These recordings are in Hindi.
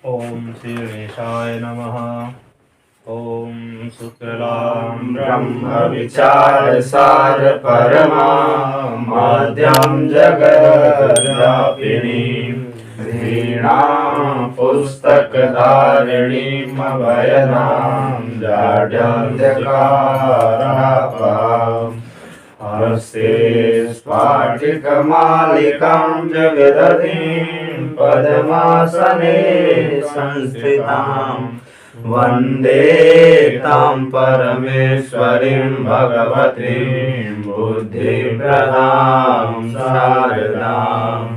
ओम श्री गणेशाय नमः। ओम शुक्लां ब्रह्म विचार सार परमा माध्यम जगद्व्यापिनीं वीणां पुस्तकधारिणीं अभयदां जाड्यान्धकारापाम् हस्ते स्फाटिकमालिकां जगदधिं पद्मासने संस्थितां वन्दे तां परमेश्वरीं भगवतीं बुद्धिप्रदां शारदाम्।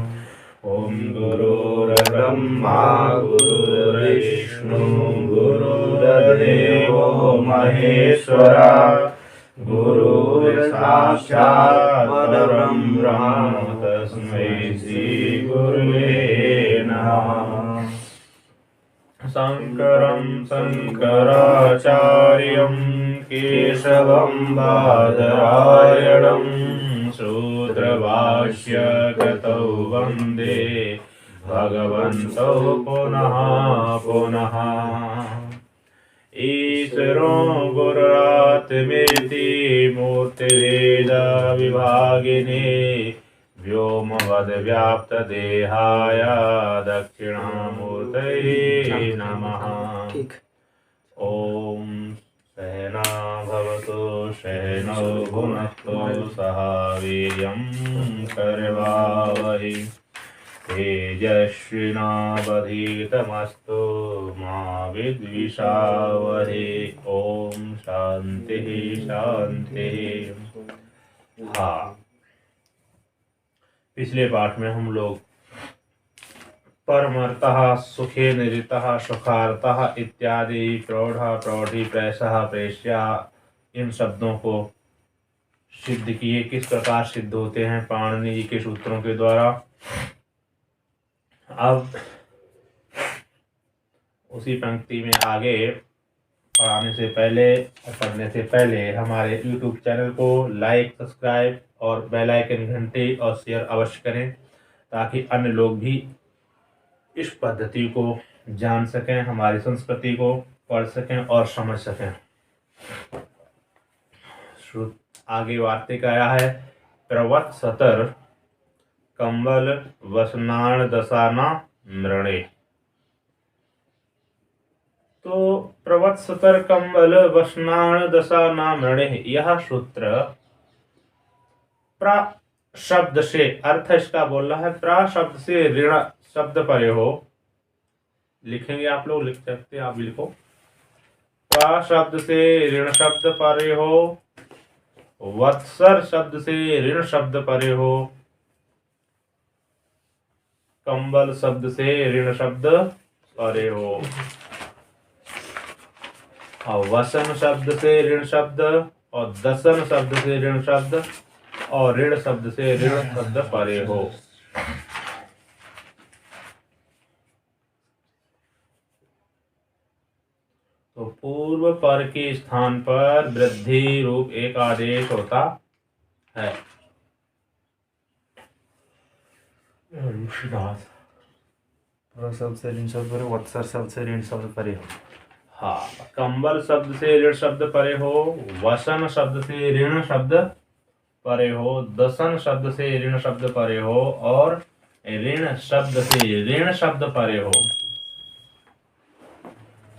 ॐ गुरुर्ब्रह्मा गुरुर्विष्णु गुरुर्देवो महेश्वरा गुरुर्साक्षात् परब्रह्म तस्मै श्री गुरुवे नमः। शङ्करं शङ्कराचार्यं केशवं बादरायणं सूत्रभाष्यकृतौ वन्दे भगवन्तौ पुनः पुनः। ईश्वरो गुरुरात्मेति मूर्तिभेदविभागिने व्योमवद्व्याप्तदेहाय दक्षिणामूर्तये नमः। ॐ सहना भवतु सहनौ भुनक्तु सह वीर्यं करवावहै तेजस्विनावधीतमस्तु मा विद्विषावहै। ओम शांति शांति। हाँ, पिछले पाठ में हम लोग परमर्तः सुखे निरितः सुखार्तः इत्यादि प्रौढ़ प्रौढ़ी प्रेषः प्रेष्या इन शब्दों को सिद्ध किए, किस प्रकार सिद्ध होते हैं पाणिनि जी के सूत्रों के द्वारा। अब उसी पंक्ति में आगे पढ़ने से पहले हमारे YouTube चैनल को लाइक सब्सक्राइब और बेल आइकन घंटी और शेयर अवश्य करें, ताकि अन्य लोग भी इस पद्धति को जान सकें, हमारी संस्कृति को पढ़ सकें और समझ सकें। आगे वार्तिक आया है प्रवत्सतर कंबल वसनान दशाना मृणे। तो प्रवत्सतर कंबल वसनान दशाना मृणे, यह सूत्र प्र शब्द से, अर्थ इसका बोल रहा है प्र शब्द से ऋण शब्द परे हो। लिखेंगे आप लोग, लिख सकते हैं, आप लिखो। प्र शब्द से ऋण शब्द परे हो, वत्सर शब्द से ऋण शब्द परे हो, कंबल शब्द से ऋण शब्द परे हो, और वसन शब्द से ऋण शब्द, और दसन शब्द से ऋण शब्द, और ऋण शब्द से ऋण शब्द परे हो। तो पूर्व पर के स्थान पर वृद्धि रूप एक आदेश होता है। शब्द से ऋण शब्द परे, वत्सर शब्द से ऋण शब्द परे हो। हाँ, कंबल शब्द से ऋण शब्द परे हो, वसन शब्द से ऋण शब्द परे हो, दसन शब्द से ऋण शब्द परे हो, और ऋण शब्द से ऋण शब्द परे हो।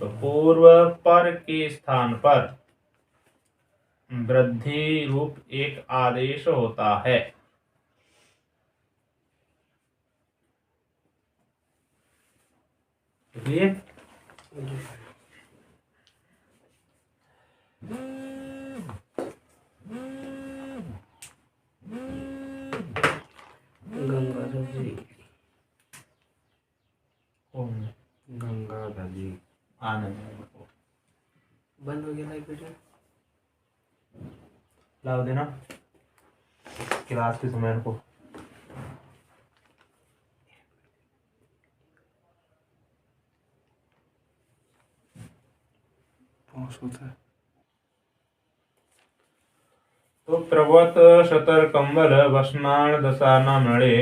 तो पूर्व पर के स्थान पर वृद्धि रूप एक आदेश होता है। ये गंगा जी आनंद बंद हो गया लाइव वीडियो। लाओ देना क्लास के समय को। होता है तो प्रवत शतर कंबल वसनान दशाना मणे,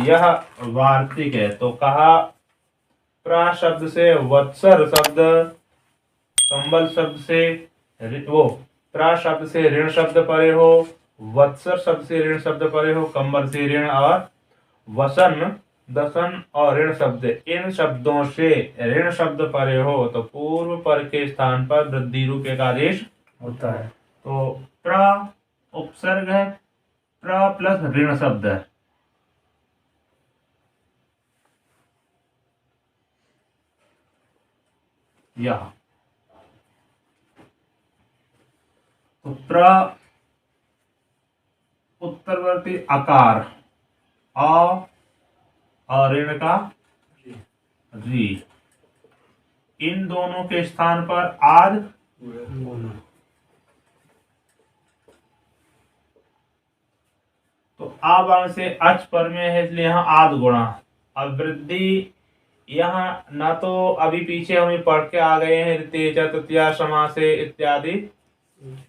यह वार्तिक है। तो कहा प्रा शब्द से वत्सर शब्द, कंबल शब्द से वो प्रा शब्द से ऋण शब्द परे हो, वत्सर शब्द से ऋण शब्द परे हो, कंबल से ऋण, और वसन, दसन और ऋण शब्द, इन शब्दों से ऋण शब्द परे हो तो पूर्व पर के स्थान पर वृद्धि रूप एक आदेश होता है। तो प्र उपसर्ग है, प्र प्लस ऋण शब्द है। यह तो प्र उत्तरवर्ती आकार अ और ऋण का री, इन दोनों के स्थान पर आद, तो आ वर्ण से अच पर में है इसलिए यहाँ आद गुणा। अब वृद्धि यहाँ ना तो अभी पीछे हमें पढ़ के आ गए हैं ऋते चतुर्थ्या समासे इत्यादि,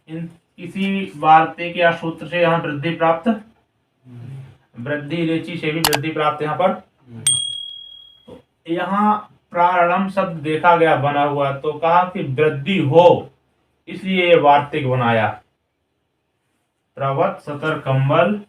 इन किसी वार्तिक या सूत्र से यहाँ वृद्धि प्राप्त, वृद्धि रेची से भी वृद्धि प्राप्त यहाँ पर। तो यहाँ प्रारंभ शब्द देखा गया बना हुआ तो कहा कि वृद्धि हो, इसलिए ये वार्तिक बनाया। प्रवत सतर कंबल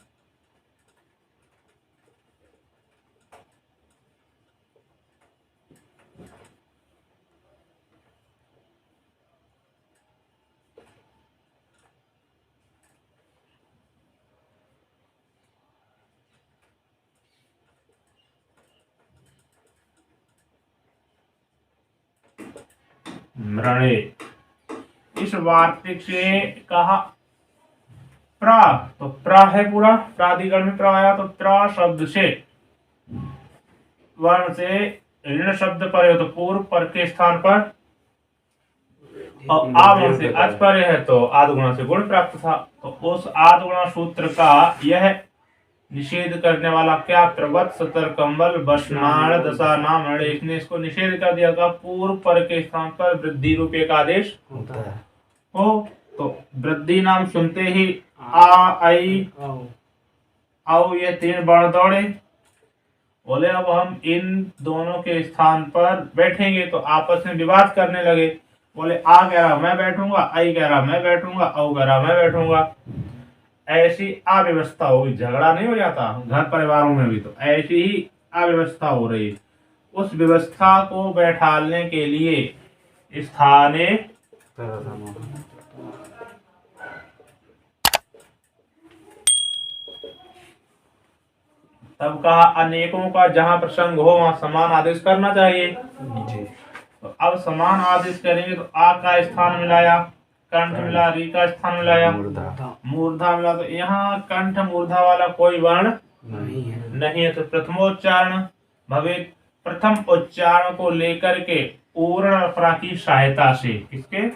मृणे, इस वार्तिक से कहा प्रा, तो प्रा है पूरा प्राधिकरण में प्रा आया, तो प्रा शब्द से वर्ण से ऋण शब्द पर है तो पूर्व पर के स्थान पर, और आ वर्ण से अच पर है तो आद गुणा से गुण प्राप्त था। तो उस आद गुणा सूत्र का यह निषेध करने वाला क्या, प्रवत सतर कंबल बसनाण दशा नाम ऋण, इसने इसको निषेध कर दिया था पूर्व पर के स्थान पर वृद्धि रूप एक आदेश होता है। हो। तो वृद्धि नाम सुनते ही आ आई आओ ये तीन वर्ण दौड़े, बोले अब हम इन दोनों के स्थान पर बैठेंगे तो आपस में विवाद करने लगे। बोले आ कह रहा मैं बैठूंगा, आई कह रहा मैं बैठूंगा, औ कह रहा मैं बैठूंगा। ऐसी अव्यवस्था होगी, झगड़ा नहीं हो जाता घर परिवारों में भी, तो ऐसी ही अव्यवस्था हो रही। उस व्यवस्था को बैठालने के लिए स्थाने तब कहा अनेकों का जहां प्रसंग हो वहां समान आदेश करना चाहिए। तो अब समान आदेश करेंगे तो आ का स्थान मिलाया, कंठ मिला, री का स्थान मिलाया, मूर्धा मिला, तो यहाँ कंठ मूर्धा वाला कोई वर्ण नहीं है। तो प्रथमोच्चारण भवे, प्रथम उच्चारण को लेकर के पूर्ण अफरा की सहायता से, किसके,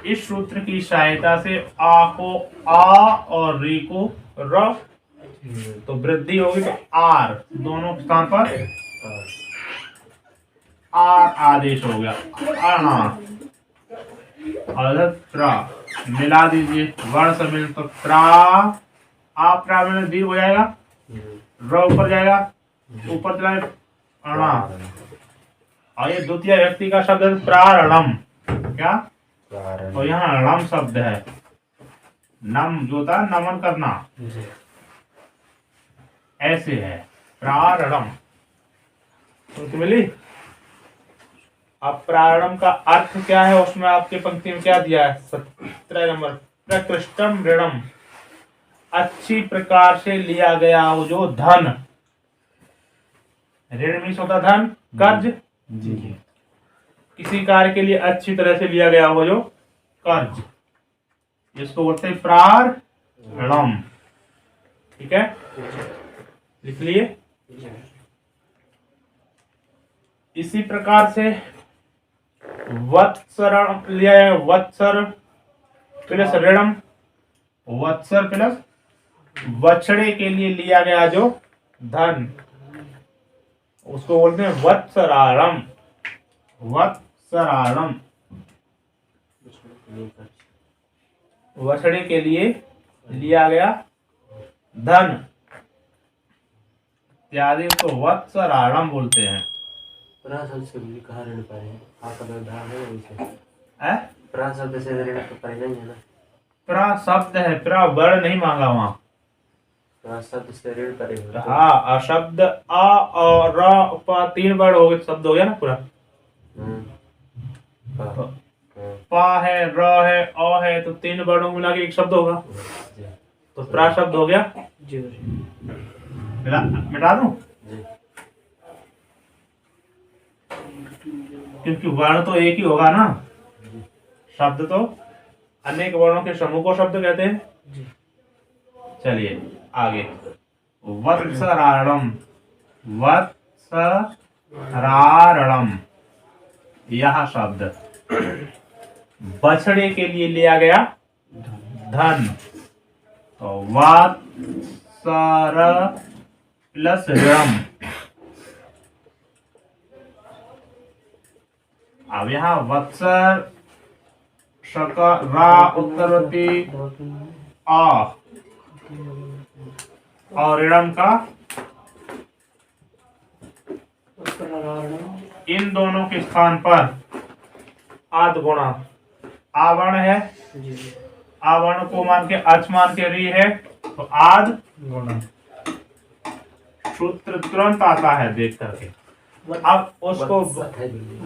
इस सूत्र की सहायता से आ को आ और री को र, तो वृद्धि होगी तो आर, दोनों स्थान पर आर आदेश हो गया, अणा और प्रा मिला दीजिए, वर्ण सम्मिलन तो प्रा, आ प्रा में दीर्घ हो जाएगा, र ऊपर जाएगा, ऊपर चला अणा, और ये द्वितीय व्यक्ति का शब्द है प्रारणम, क्या, तो यहाँ णम शब्द है, नम जो था नमन करना, ऐसे है प्रारणम, तो मिली। अब प्रारणम का अर्थ क्या है, उसमें आपके पंक्ति में क्या दिया है, 17 नंबर, प्रकृष्टम ऋणम, अच्छी प्रकार से लिया गया हो जो धन, ऋण मीन्स होता धन, कर्ज, किसी कार्य के लिए अच्छी तरह से लिया गया हो जो कर्ज, जिसको बोलते हैं प्रारणम, ठीक है, लिख लिए। इसी प्रकार से वत्सर लिया है, वत्सर प्लस ऋणम, वत्सर प्लस बछड़े के लिए लिया गया जो धन, उसको बोलते हैं वत्सरारम, वत्सरारम, बछड़े के लिए लिया गया धन। इत्यादि को वत्सराणम बोलते हैं। प्रा शब्द से भी कहाँ ऋण पा रहे हैं? आपका व्यवधान है वैसे। है प्रा शब्द से ऋण तो परे नहीं है ना। प्रा शब्द है, प्रा वर्ण नहीं मांगा वहां। प्रा शब्द से ऋण परे हो तो हाँ, अशब्द आ और र प 3 वर्ण हो गए, शब्द हो गया ना पूरा। पा तो पा है, र है, अ है, तो 3 वर्णों मिला के एक शब्द होगा, जी तो प्रा शब्द हो गया। जी मिटा दूं, जी क्योंकि वर्ण तो एक ही होगा ना, शब्द तो अनेक वर्णों के समूह को शब्द कहते हैं। जी। चलिए आगे, वत्सराणम, वत्सराणम, यह शब्द बछड़े के लिए लिया गया धन, तो वत्सर प्लस ऋणम। अब यहाँ वत्सर शका रा उत्तरवर्ती आ और ऋणम का, इन दोनों के स्थान पर आद गुणा आवर्ण है, आवर्ण को मान के अच मान के री है, तो आद गुणा सूत्र तुरंत आता है देख करके। अब उसको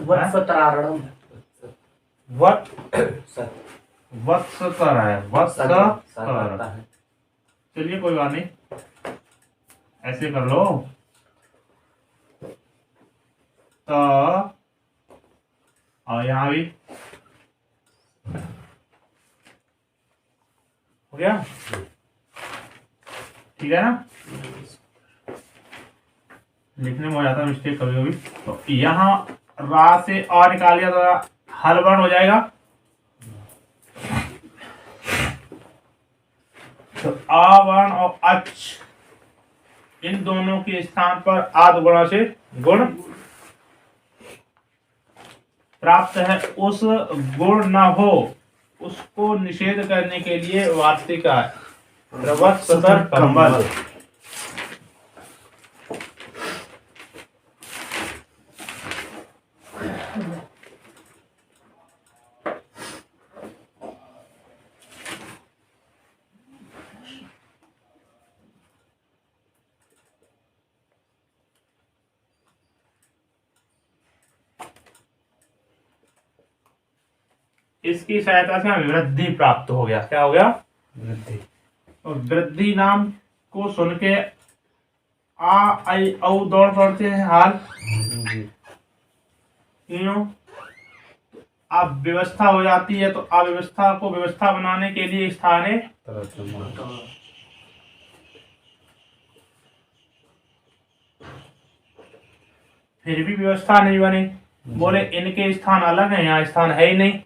वत्सराणम वत सत वत्सतर है, वत्सतर। आता है। चलिए कोई बात नहीं, ऐसे कर लो। तो और यहाँ भी हो गया, ठीक है ना। लिखने में हो जाता है मिस्टेक कभी कभी। तो यहाँ रा से आ निकालिया तो हल वर्ण हो जाएगा, तो आ वर्ण और अच, इन दोनों के स्थान पर आद गुणा से गुण प्राप्त है। उस गुण न हो उसको निषेध करने के लिए वार्तिक है, प्रवत्सतर कंबल। इसकी सहायता से हमें वृद्धि प्राप्त हो गया। क्या हो गया? वृद्धि। और वृद्धि नाम को सुन के आ आई औ दौड़ पड़ते हैं हाल। जी। क्यों? अब व्यवस्था हो जाती है, तो अव्यवस्था को व्यवस्था बनाने के लिए स्थाने फिर भी व्यवस्था नहीं बनी। बोले इनके स्थान अलग है, यहाँ स्थान है ही नहीं,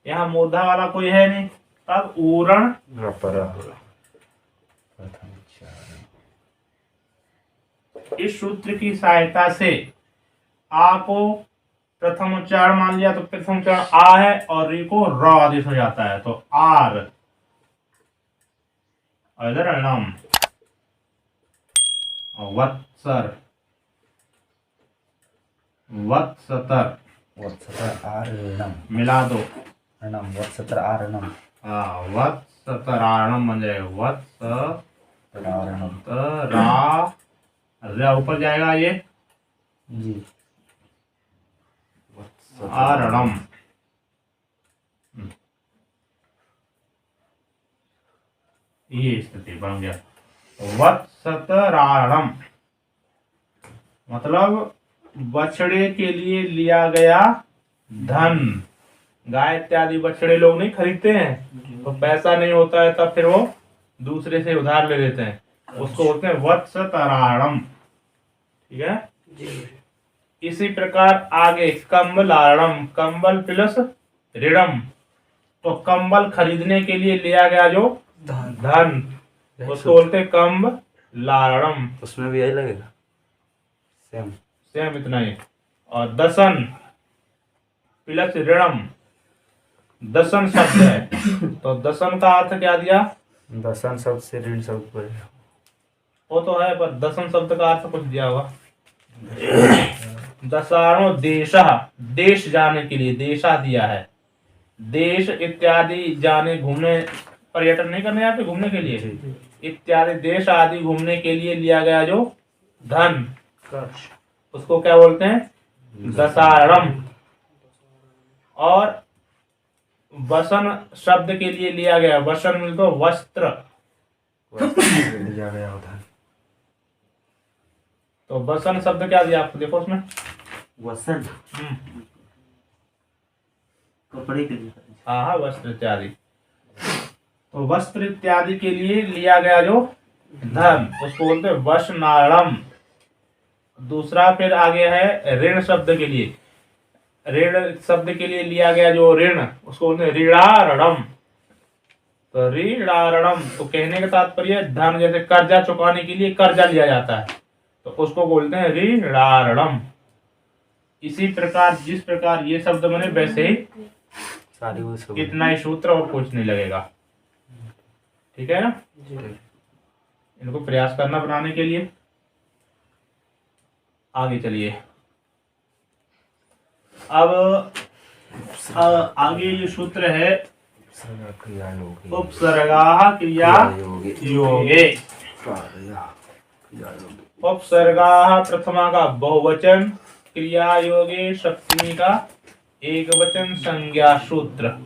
यहाँ मूर्धा वाला कोई है नहीं। तब ऊरण इस सूत्र की सहायता से आ को प्रथम उच्चारण मान लिया, तो प्रथम उच्चारण आ है और री को र आदेश हो जाता है, तो आर और इधर णम, वत्सर, वत्सतर, वत्सतर आरणम मिला दो, ऋणम वत्सतर आरणम। हाँ, वत्सतराणम बन जाएगा, आरणम रा ऊपर जाएगा ये जी। आरणम। ये स्थिति बन गया वत्सतराणम, मतलब बछड़े के लिए लिया गया धन। गाय इत्यादि बछड़े लोग नहीं खरीदते हैं, तो पैसा नहीं होता है, तब फिर वो दूसरे से उधार ले लेते हैं, उसको बोलते हैं वत्सतराणम। ठीक है। इसी प्रकार आगे कंबलारणम, कंबल प्लस ऋणम, तो कंबल खरीदने के लिए लिया गया जो धन, उसको बोलते हैं कंबलारणम। उसमें भी यही लगेगा, सेम सेम इतना ही। और दसन प्लस ऋणम, दसन शब्द है, तो दसन का अर्थ क्या दिया? दसन शब्द से ऋण शब्द पर वो तो है, पर दसम शब्द का अर्थ कुछ दिया होगा। दशाणो देशः, देश जाने के लिए, देशा दिया है। देश इत्यादि जाने, घूमने, पर्यटन नहीं करने जाते, घूमने के लिए। जी। इत्यादि देश आदि घूमने के लिए लिया गया जो धन, कर्ष। उसको क्या बोलते हैं? दशारणम। और वसन शब्द के लिए लिया गया, वसन मिल तो वस्त्र, लिया गया उधर। तो वसन शब्द क्या दिया आपको, देखो उसमें। वसन हम्म, कपड़े के लिए। हाँ हाँ, वस्त्र इत्यादि। तो वस्त्र इत्यादि के लिए लिया गया जो धन, उसको बोलते हैं वशनाणम। दूसरा फिर आगे है ऋण शब्द के लिए, ऋण शब्द के लिए लिया गया जो ऋण, उसको बोलते हैं ऋणारणम। तो ऋणारणम तो कहने का तात्पर्य धन, जैसे कर्जा चुकाने के लिए कर्जा लिया जाता है, तो उसको बोलते हैं ऋणारणम। इसी प्रकार जिस प्रकार ये शब्द बने, वैसे ही सारी वो सब इतना ही सूत्र, और कुछ नहीं लगेगा। ठीक है ना? इनको प्रयास करना बनाने के लिए। आगे चलिए। अब आगे ये सूत्र है क्रिया योगी। उपसर्गाः क्रिया योगे। उपसर्गाः प्रथमा का बहुवचन, क्रिया योगे सप्तमी का एक वचन संज्ञा सूत्र।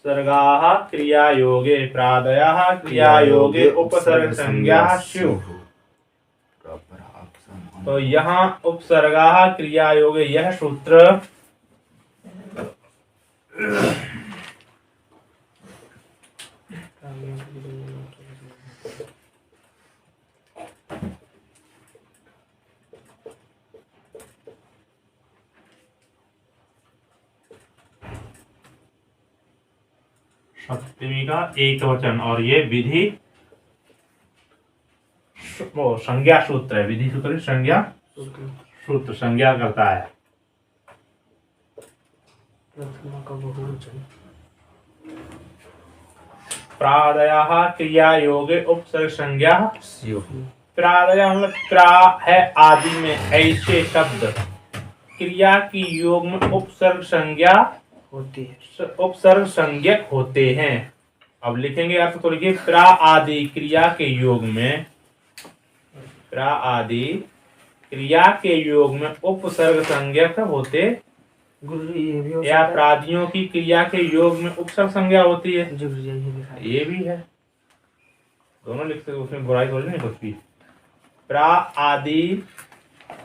सर्गाः क्रिया योगे, प्रादयः क्रिया योगे, उपसर्ग संज्ञा स्युः। तो यहाँ उपसर्गाः क्रिया योगे, यह सूत्र सप्तमी का एक वचन, और ये विधि वो संज्ञा सूत्र है। विधि सूत्र संज्ञा सूत्र, संज्ञा करता है। प्रथमा का बहुवचन। प्रादयः क्रिया योगे उपसर्ग संज्ञा। स्युः। प्रादय मतलब प्रा है आदि में ऐसे शब्द, क्रिया की योग में उपसर्ग संज्ञा होती है। उपसर्ग संज्ञक होते हैं। अब लिखेंगे अर्थ तो लिखिए, प्रा आदि क्रिया के योग में, प्रा आदि क्रिया के योग में उपसर्ग संज्ञक होते, गुरु ये भी हो या सकता प्रादियों की क्रिया के योग में उपसर्ग संज्ञा होती है। है। जी गुरुजी, यही लिखा है। ये भी है, दोनों लिखते, उसमें बुराई थोड़ी नहीं कुछ भी। प्रा आदि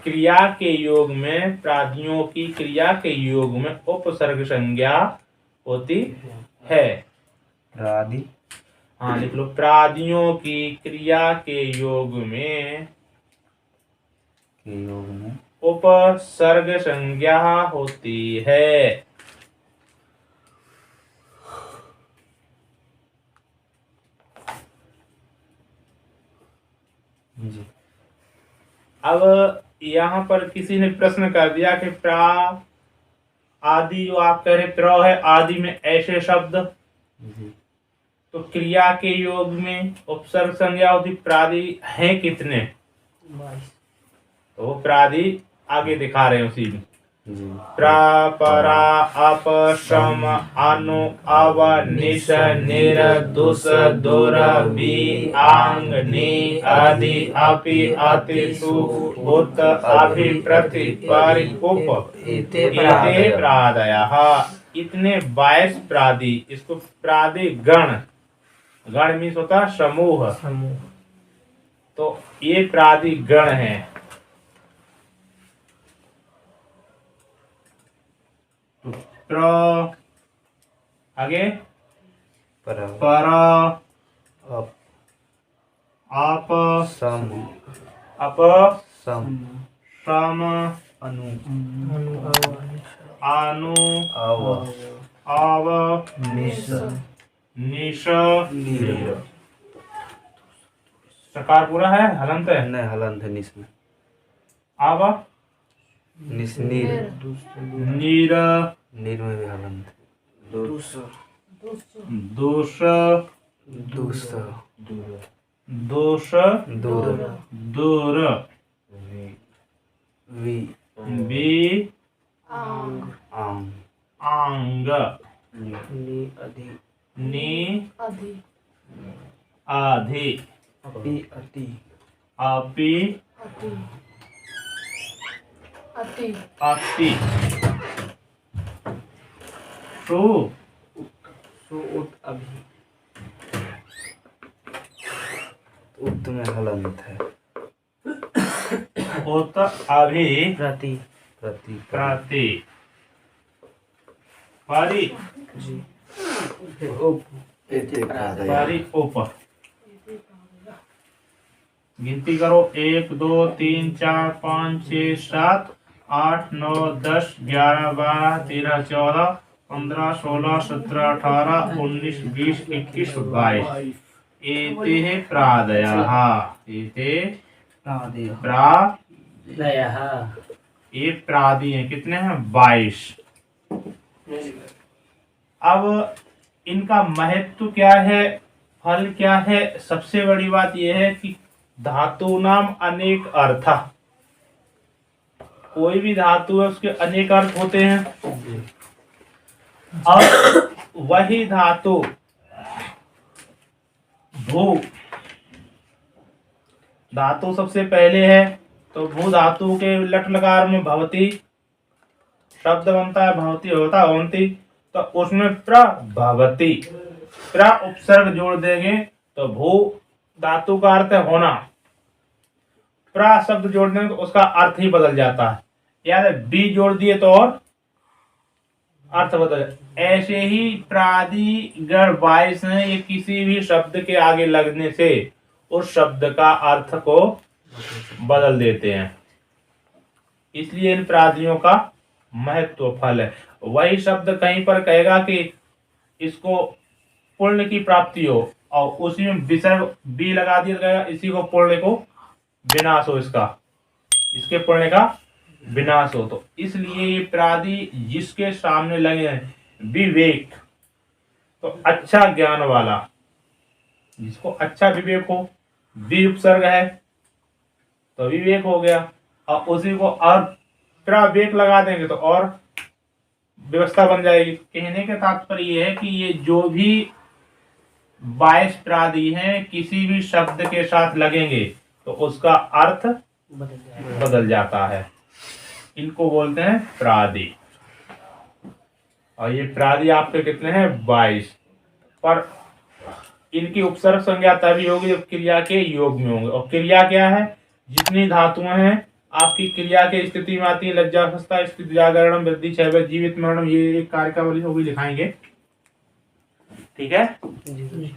क्रिया के योग में, प्रादियों की क्रिया के योग में उपसर्ग संज्ञा होती है। आदि हाँ लिख लो, प्रादियों की क्रिया के योग में उपसर्ग संज्ञा होती है। जी। अब यहाँ पर किसी ने प्रश्न कर दिया कि प्रा आदि, जो आप कह रहे प्र है आदि में ऐसे शब्द, जी। तो क्रिया के योग में उपसर्ग संज्ञा होती, प्रादि हैं कितने? 22। तो वो प्रादि आगे दिखा रहे हैं उसी में। जी। प्रा, परा, अप, श्रम, अनु, अव, निश, निर, दुस, दुर, वि, आंग, नि, आदि, अपि, अति, सु, उत, अभि, प्रति, परि, उप, इते प्रादयः। इतने 22 प्रादि, इसको प्रादि गण, गण मीन्स होता है समूह, समूह। तो ये प्रादि गण हैं। प्र, आगे पर पर, आप, सम अप, सम सम, अनु अनु, अव अव, निश निश, नीर। सकार पूरा है, हलंत है। नहीं हलंत है निश में। आव, निश नीर। नीर, नीर में भी हलंत है। दूसर दोष दूसर दूर दोष दूर दूर वी वी बी आंग आंग नी अधि नी अधि आधि अपि अति अपि अति अति अति सु सु उत अभि उत में हलंत है। उत अभि प्रति प्रति प्रति परि जी उप एते प्रादय परि उप गिनती करो 1 2 3 4 5 6 7 8 9 10 11 12 13 14 15 16 17 18 19 20 21 22 एते प्रादयः एते प्रादय प्रा लयः ये प्रादि हैं कितने हैं 22। अब इनका महत्व क्या है, फल क्या है? सबसे बड़ी बात यह है कि धातु नाम अनेक अर्थ। कोई भी धातु है उसके अनेक अर्थ होते हैं। और वही धातु भू धातु सबसे पहले है, तो भू धातु के लट लकार में भवती शब्द बनता है, भवती होता भवंती, तो उसमें प्रभवती प्र उपसर्ग जोड़ देंगे तो भू धातु का अर्थ है होना, प्र शब्द जोड़ देंगे तो उसका अर्थ ही बदल जाता है। यानी बी जोड़ दिए तो और अर्थ बदल जाए। ऐसे ही प्रादि गण 22 हैं, ये किसी भी शब्द के आगे लगने से उस शब्द का अर्थ को बदल देते हैं, इसलिए इन प्रादियों का महत्व फल है। वही शब्द कहीं पर कहेगा कि इसको पुण्य की प्राप्ति हो और उसी में विसर्ग बी लगा दिया गया, इसी को पुण्य को विनाश हो, इसके पुण्य का विनाश हो। तो इसलिए ये प्रादि जिसके सामने लगे हैं विवेक, तो अच्छा ज्ञान वाला, जिसको अच्छा विवेक हो, वि उपसर्ग है तो विवेक हो गया, और उसी को और प्रवेक लगा देंगे तो और व्यवस्था बन जाएगी। कहने का तात्पर्य ये है कि ये जो भी 22 प्रादि हैं किसी भी शब्द के साथ लगेंगे तो उसका अर्थ बदल जाता है। इनको बोलते हैं प्रादि। और ये प्रादि आपके कितने हैं 22, पर इनकी उपसर्ग संज्ञा तभी होगी जब क्रिया के योग में होंगे। और क्रिया क्या है? जितनी धातुएं हैं आपकी क्रिया के स्थिति में आती है, लज्जा सस्ता स्थिति जागरण वृद्धि क्षय जीवित मरणम, ये एक कार्यकावली होगी, दिखाएंगे। ठीक है। जी